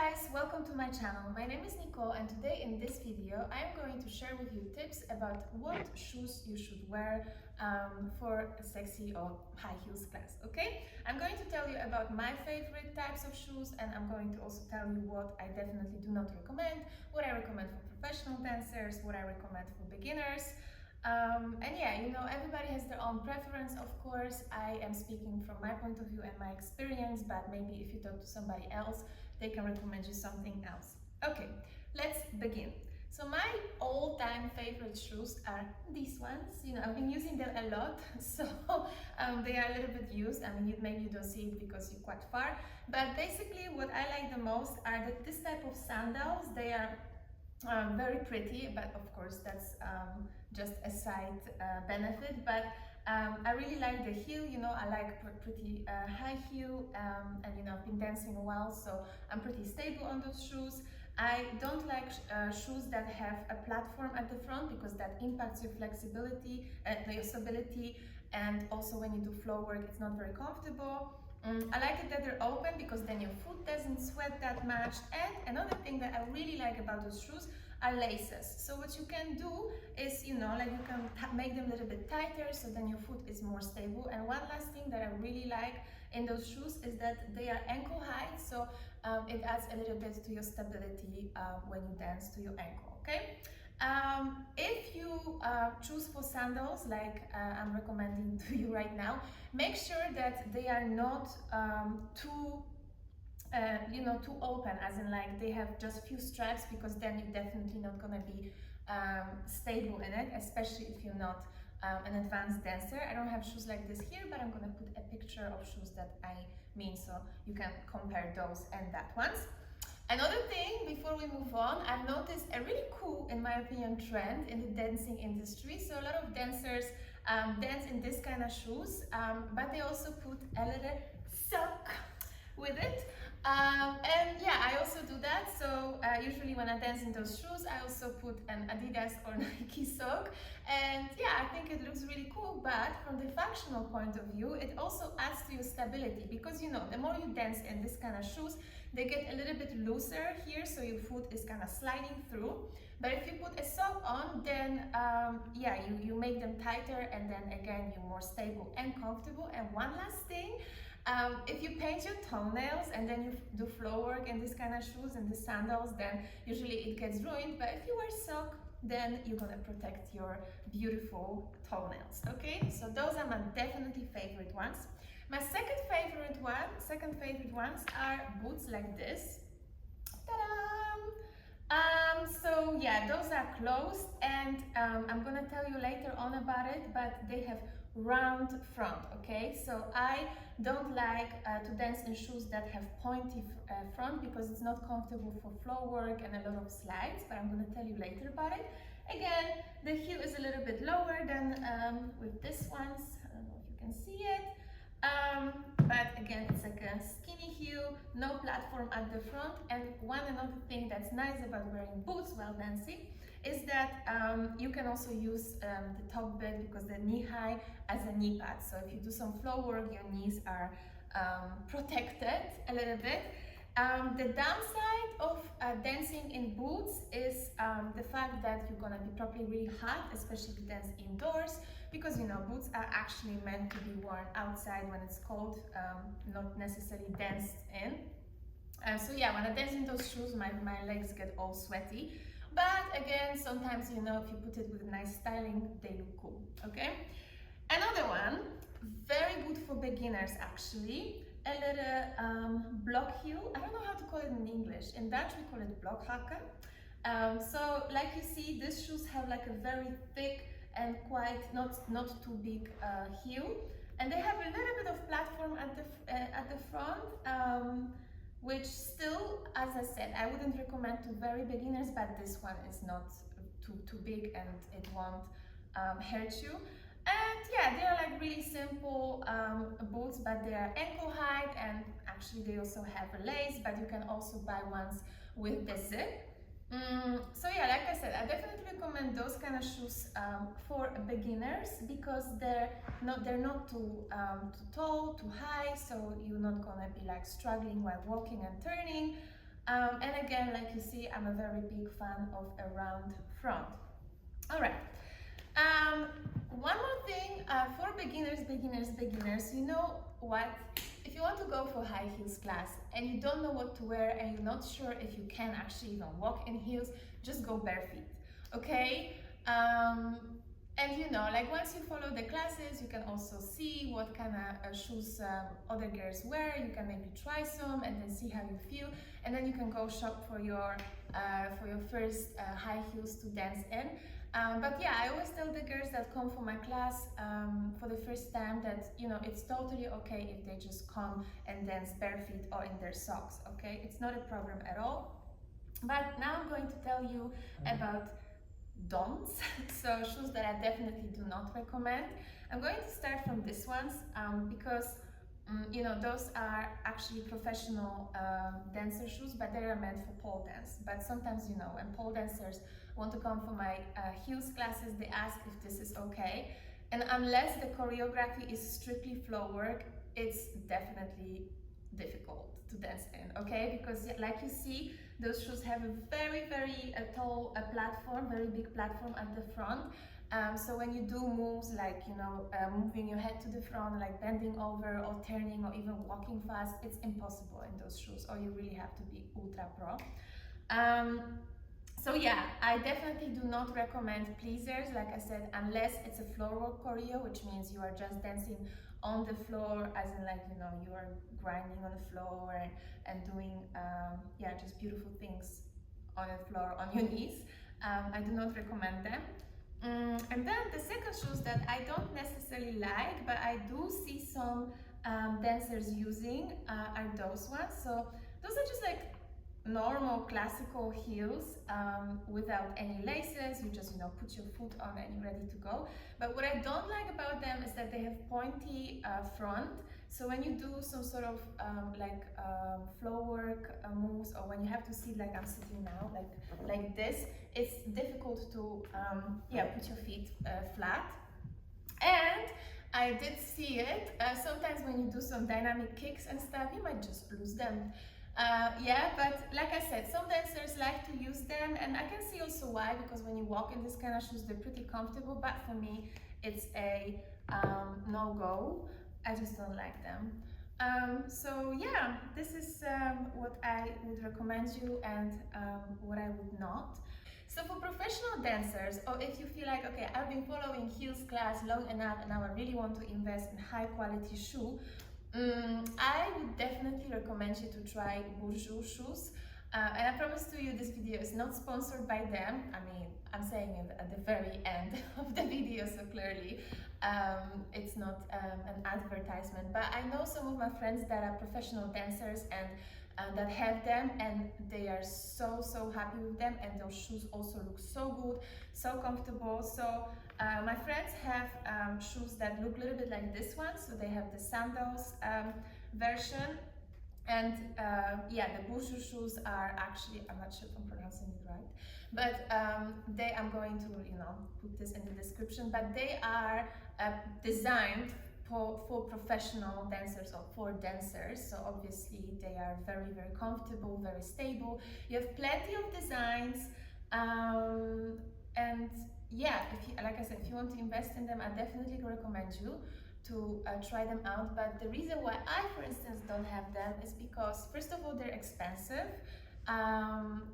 guys, welcome to my channel. My name is Nicole and today in this video I am going to share with you tips about what shoes you should wear for a sexy or high heels class, okay? I'm going to tell you about my favorite types of shoes and I'm going to also tell you what I definitely do not recommend, what I recommend for professional dancers, what I recommend for beginners. And yeah, you know, everybody has their own preference, of course. I am speaking from my point of view and my experience, but maybe if you talk to somebody else, they can recommend you something else. Okay, let's begin. So my all-time favorite shoes are these ones. You know, I've been using them a lot, so they are a little bit used. I mean, maybe you don't see it because you're quite far, but basically what I like the most are this type of sandals. They are very pretty, but of course that's just a side benefit, but I really like the heel. You know, I like pretty high heel, and you know, I've been dancing a while, so I'm pretty stable on those shoes. I don't like shoes that have a platform at the front because that impacts your flexibility, your stability, and also when you do floor work, it's not very comfortable. I like it that they're open because then your foot doesn't sweat that much. And another thing that I really like about those shoes are laces. So what you can do is, you know, like you can make them a little bit tighter so then your foot is more stable. And one last thing that I really like in those shoes is that they are ankle high, so it adds a little bit to your stability when you dance to your ankle, okay? If you choose for sandals, like I'm recommending to you right now, make sure that they are not too too open, as in like they have just few straps, because then you're definitely not gonna be stable in it, especially if you're not an advanced dancer. I don't have shoes like this here, but I'm gonna put a picture of shoes that I mean, so you can compare those and that ones. Another thing, before we move on, I've noticed a really cool, in my opinion, trend in the dancing industry. So a lot of dancers dance in this kind of shoes, but they also put a little sock with it. And yeah, I also do that. So usually when I dance in those shoes, I also put an Adidas or Nike sock. And yeah, I think it looks really cool, but from the functional point of view, it also adds to your stability, because you know, the more you dance in this kind of shoes, they get a little bit looser here, so your foot is kind of sliding through. But if you put a sock on, then yeah, you make them tighter, and then again, you're more stable and comfortable. And one last thing, if you paint your toenails and then you do floor work in this kind of shoes and the sandals, then usually it gets ruined. But if you wear sock, then you're gonna protect your beautiful toenails, okay? So those are my definitely favorite ones. My second favorite ones are boots like this. Ta-da! So yeah, those are closed, and I'm gonna tell you later on about it, but they have round front, okay? So I don't like to dance in shoes that have pointy front, because it's not comfortable for floor work and a lot of slides, but I'm gonna tell you later about it. Again, the heel is a little bit lower than with this ones. I don't know if you can see it. But again, it's like a skinny heel, no platform at the front. And another thing that's nice about wearing boots while dancing is that you can also use the top bit, because they're knee high, as a knee pad. So if you do some floor work, your knees are protected a little bit. The downside of dancing in boots is the fact that you're gonna be probably really hot, especially if you dance indoors, because you know, boots are actually meant to be worn outside when it's cold, not necessarily danced in. So yeah, when I dance in those shoes, my legs get all sweaty. But again, sometimes, you know, if you put it with nice styling, they look cool, okay? Another one, very good for beginners actually, a little block heel. I don't know how to call it in English. In Dutch, we call it blokhakken. So like you see, these shoes have like a very thick and quite not too big heel, and they have a little bit of platform at the front, which still, as I said, I wouldn't recommend to very beginners, but this one is not too big and it won't hurt you. And yeah, they are like really simple boots, but they are ankle height, and actually they also have a lace, but you can also buy ones with the zip. So yeah, like I said, I definitely recommend those kind of shoes for beginners, because they're not too tall, too high, so you're not gonna be like struggling while walking and turning. And again, like you see, I'm a very big fan of a round front. All right. One more thing for beginners, you know what? If you want to go for high heels class and you don't know what to wear and you're not sure if you can actually even walk in heels, just go bare feet, okay? And you know, like once you follow the classes, you can also see what kind of shoes other girls wear. You can maybe try some and then see how you feel, and then you can go shop for your first high heels to dance in. But yeah, I always tell the girls that come for my class for the first time that, you know, it's totally okay if they just come and dance bare feet or in their socks, okay? It's not a problem at all. But now I'm going to tell you about don'ts, so shoes that I definitely do not recommend. I'm going to start from these ones because you know, those are actually professional dancer shoes, but they are meant for pole dance. But sometimes, you know, when pole dancers want to come for my heels classes, they ask if this is okay. And unless the choreography is strictly flow work, it's definitely difficult to dance in, okay? Because like you see, those shoes have a very tall platform, very big platform at the front. So when you do moves like, you know, moving your head to the front, like bending over or turning or even walking fast, it's impossible in those shoes, or you really have to be ultra pro. So yeah, I definitely do not recommend pleasers, like I said, unless it's a floor work choreo, which means you are just dancing on the floor, as in like, you know, you are grinding on the floor and doing, yeah, just beautiful things on the floor, on your knees. I do not recommend them. And then the second shoes that I don't necessarily like, but I do see some dancers using are those ones. So those are just like normal classical heels without any laces. You just, you know, put your foot on and you're ready to go. But what I don't like about them is that they have pointy front. So when you do some sort of flow work moves, or when you have to sit like I'm sitting now, like this, it's difficult to yeah, put your feet flat. And I did see it. Sometimes when you do some dynamic kicks and stuff, you might just lose them. Yeah, but like I said, some dancers like to use them, and I can see also why, because when you walk in this kind of shoes, they're pretty comfortable, but for me, it's a no-go. I just don't like them. So yeah, this is what I would recommend you and what I would not. So for professional dancers, or if you feel like, okay, I've been following heels class long enough and now I really want to invest in high quality shoe, I would definitely recommend you to try Bourjois shoes. And I promise to you, this video is not sponsored by them. I mean, I'm saying it at the very end of the video, so clearly it's not an advertisement. But I know some of my friends that are professional dancers and that have them, and they are so happy with them, and those shoes also look so good, so comfortable. So my friends have shoes that look a little bit like this one. So they have the Sandals version, and yeah, the Bourjois shoes are actually, I'm not sure if I'm pronouncing it right, but I'm going to, you know, put this in the description, but they are designed for professional dancers, or for dancers. So obviously they are very comfortable, very stable. You have plenty of designs, and yeah, if you, like I said, if you want to invest in them, I definitely recommend you to try them out. But the reason why I, for instance, don't have them is because, first of all, they're expensive,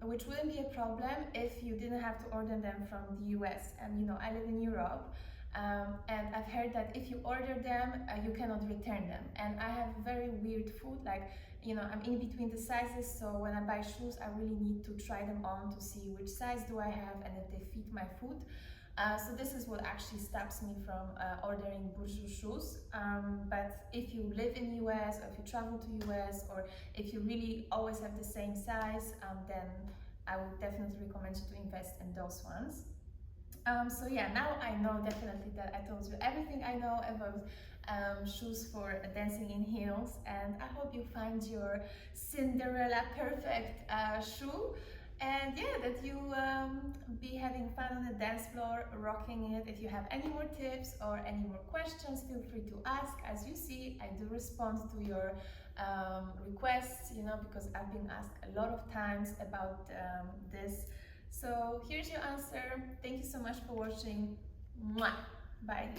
which wouldn't be a problem if you didn't have to order them from the US. And you know, I live in Europe, and I've heard that if you order them, you cannot return them. And I have very weird foot, like, you know, I'm in between the sizes, so when I buy shoes, I really need to try them on to see which size do I have and if they fit my foot. So this is what actually stops me from ordering Bourjois shoes. But if you live in US, or if you travel to US, or if you really always have the same size, then I would definitely recommend you to invest in those ones. So yeah, now I know definitely that I told you everything I know about shoes for dancing in heels, and I hope you find your Cinderella perfect shoe. And yeah, that you be having fun on the dance floor, rocking it. If you have any more tips or any more questions, feel free to ask. As you see, I do respond to your requests, you know, because I've been asked a lot of times about this. So here's your answer. Thank you so much for watching. Mwah. Bye.